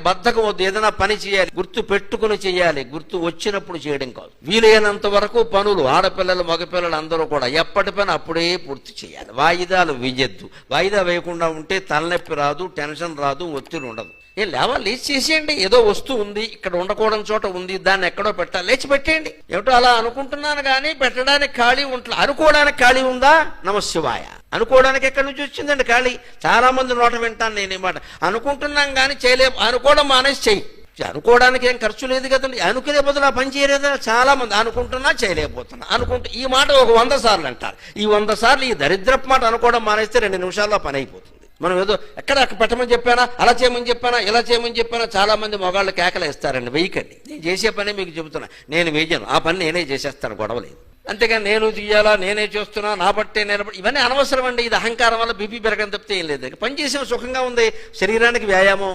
బద్ధకం వద్దు. ఏదైనా పని చేయాలి, గుర్తు పెట్టుకుని చేయాలి, గుర్తు వచ్చినప్పుడు చేయడం కాదు. వీలైనంత వరకు పనులు ఆడపిల్లలు మగపిల్లలు అందరూ కూడా ఎప్పటి పని అప్పుడే పూర్తి చేయాలి. వాయిదాలు వేయద్దు. వాయిదా వేయకుండా ఉంటే తలనొప్పి రాదు, టెన్షన్ రాదు, ఒత్తిడి ఉండదు. లేవాలి, లేచి చేసేయండి. ఏదో వస్తువు ఉంది, ఇక్కడ ఉండకూడని చోట ఉంది, దాన్ని ఎక్కడో పెట్టాలి, లేచి పెట్టేయండి. ఏమిటో అలా అనుకుంటున్నాను కానీ పెట్టడానికి ఖాళీ ఉంటలే. అనుకోవడానికి ఖాళీ ఉందా? నమశివాయ. అనుకోవడానికి ఎక్కడి నుంచి వచ్చిందండి ఖాళీ? చాలా మంది నోట వింటాను నేను ఈ మాట. అనుకుంటున్నాం కానీ చేయలేము. అనుకోవడం మానేసి చెయ్యి. అనుకోవడానికి ఏం ఖర్చు లేదు కదండి. అనుకునే బదులు ఆ పని చేయలేదా? చాలా మంది అనుకుంటున్నా చేయలేకపోతున్నా. ఈ మాట ఒక 100 సార్లు అంటారు. ఈ 100 సార్లు ఈ దరిద్రపు మాట అనుకోవడం మానేస్తే 2 నిమిషాల్లో పని అయిపోతుంది. మనం ఏదో ఎక్కడ పెట్టమని చెప్పానా, అలా చేయమని చెప్పానా, ఇలా చేయమని చెప్పానా, చాలా మంది మగాళ్ళు కేకలు వేస్తారండి. వెయ్యకండి. నేను చేసే పని మీకు చెబుతున్నా. నేను వేయను, ఆ పని నేనే చేసేస్తాను, గొడవలేదు. అంతేగాని నేను తీయాలా, నేనే చేస్తున్నా, నా బట్టే నిలబడి, ఇవన్నీ అనవసరం అండి. ఇది అహంకారం వల్ల బీపీ పెరగడం తప్పితే ఏం లేదు. పని చేసిన సుఖంగా ఉంది, శరీరానికి వ్యాయామం.